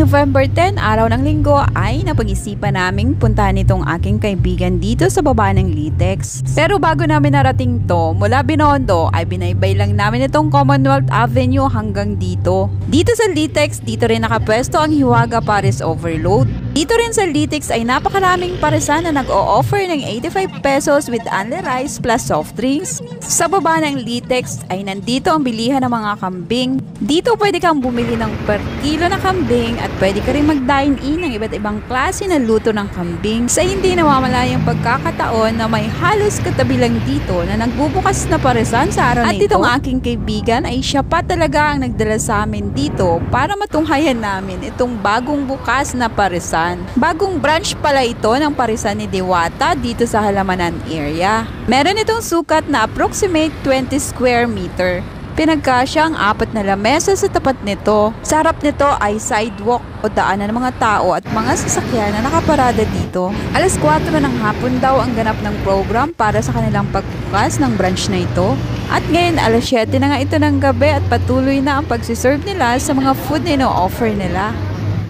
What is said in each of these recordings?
November 10, araw ng linggo, ay napag-isipan naming puntahan itong aking kaibigan dito sa baba ng Litex. Pero bago namin narating to, mula Binondo ay binaybay lang namin itong Commonwealth Avenue hanggang dito. Dito sa Litex, dito rin nakapwesto ang Hiwaga Pares Overload. Dito rin sa Litex ay napakaraming paresan na nag-o-offer ng 85 pesos with only rice plus soft drinks. Sa baba ng Litex ay nandito ang bilihan ng mga kambing. Dito pwede kang bumili ng per kilo na kambing at pwede ka rin mag-dine-in ng iba't ibang klase na luto ng kambing sa hindi nawamalayang pagkakataon na may halos katabi lang dito na nagbubukas na paresan sa araw na ito. At itong aking kaibigan ay siya pa talaga ang nagdala sa amin dito para matunghayan namin itong bagong bukas na paresan. Bagong branch pala ito ng parisan ni Diwata dito sa Halamanan area. Meron itong sukat na approximate 20 square meter. Pinagkasya ang 4 na lamesa sa tapat nito. Sa harap nito ay sidewalk o daanan ng mga tao at mga sasakyan na nakaparada dito. Alas 4 ng hapon daw ang ganap ng program para sa kanilang pagbukas ng branch na ito. At ngayon alas 7 na nga ito ng gabi at patuloy na ang pagsiserve nila sa mga food na ino-offer nila.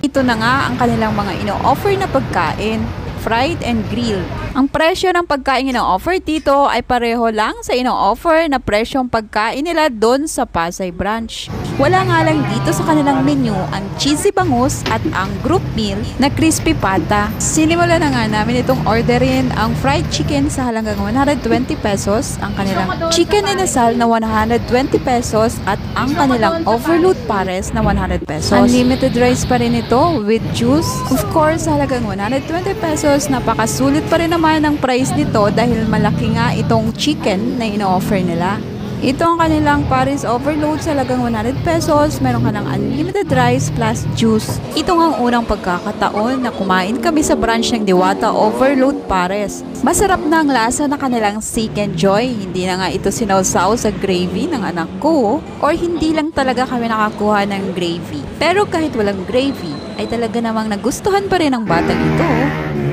Ito na nga ang kanilang mga ino-offer na pagkain, fried and grilled. Ang presyo ng pagkain ino-offer dito ay pareho lang sa ino-offer na presyong pagkain nila doon sa Pasay branch. Wala nga lang dito sa kanilang menu ang cheesy bangus at ang group meal na crispy pata. Sinimula na nga namin itong orderin ang fried chicken sa halagang 120 pesos, ang kanilang chicken inasal na 120 pesos at ang kanilang overload pares na 100 pesos. Unlimited rice pa rin ito with juice. Of course, sa halagang 120 pesos, napakasulit pa rin naman ang price nito dahil malaki nga itong chicken na ino-offer nila. Ito ang kanilang Pares Overload sa halagang 100 pesos. Meron ka ng unlimited rice plus juice. Ito ang unang pagkakataon na kumain kami sa branch ng Diwata Overload Pares. Masarap na ang lasa na kanilang Seek and Joy. Hindi na nga ito sinawsaw sa gravy ng anak ko or hindi lang talaga kami nakakuha ng gravy. Pero kahit walang gravy, ay talaga namang nagustuhan pa rin ng batang ito.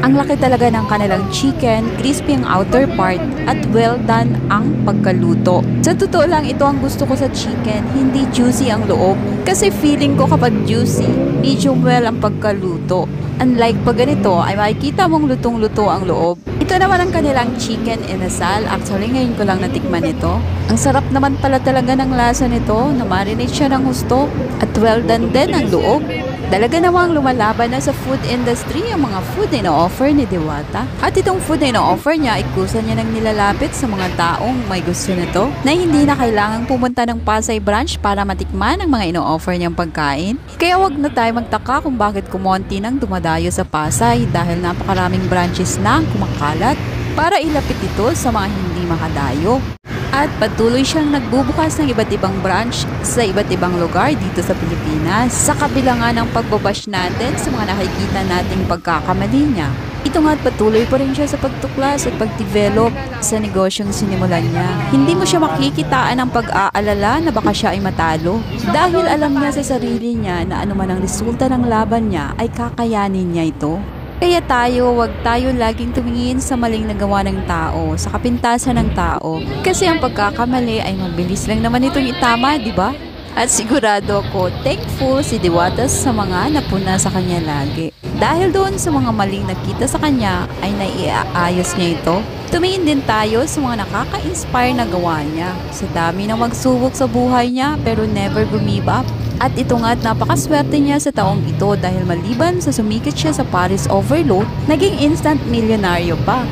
Ang laki talaga ng kanilang chicken, crispy ang outer part at well done ang pagkaluto. Sa totoo lang, ito ang gusto ko sa chicken, hindi juicy ang loob. Kasi feeling ko kapag juicy, medium well ang pagkaluto. Unlike pag ganito, ay makikita mong lutong-luto ang loob. Ito naman ang kanilang chicken inasal. Actually, ngayon ko lang natikman ito. Ang sarap naman pala talaga ng lasa nito, na marinate siya ng gusto at well done din ang loob. Talaga namang lumalaban na sa food industry ang mga food na ino-offer ni Diwata. At itong food na ino-offer niya, ikusa niya nang nilalapit sa mga taong may gusto nito na hindi na kailangang pumunta ng Pasay branch para matikman ang mga ino-offer niyang pagkain. Kaya wag na tayo magtaka kung bakit kumonti nang dumadayo sa Pasay dahil napakaraming branches na ang kumakalat para ilapit ito sa mga hindi makadayo. At patuloy siyang nagbubukas ng iba't ibang branch sa iba't ibang lugar dito sa Pilipinas. Sa kabila nga ng pagbabash natin sa mga nakikita nating pagkakamali niya, ito nga't patuloy pa rin siya sa pagtuklas at pagdevelop sa negosyong sinimulan niya. Hindi mo siya makikitaan ng pag-aalala na baka siya ay matalo dahil alam niya sa sarili niya na anuman ang resulta ng laban niya ay kakayanin niya ito. Kaya wag tayo laging tumingin sa maling nagawa ng tao, sa kapintasan ng tao. Kasi ang pagkakamali ay mabilis lang naman itong itama, di ba? At sigurado ako, thankful si Diwata sa mga napuna sa kanya lagi. Dahil doon sa mga maling nakita sa kanya, ay naiaayos niya ito. Tumingin din tayo sa mga nakaka-inspire na gawa niya. Sa dami ng magsubok sa buhay niya, pero never give up. At ito nga't napakaswerte niya sa taong ito dahil maliban sa sumikat siya sa Pares Overload, naging instant milyonaryo pa.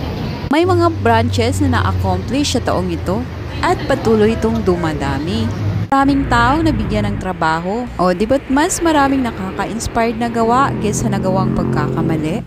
May mga branches na na-accomplish sa taong ito at patuloy itong dumadami. Maraming taong nabigyan ng trabaho. O di ba't mas maraming nakaka-inspired na gawa kaysa nagawang pagkakamali?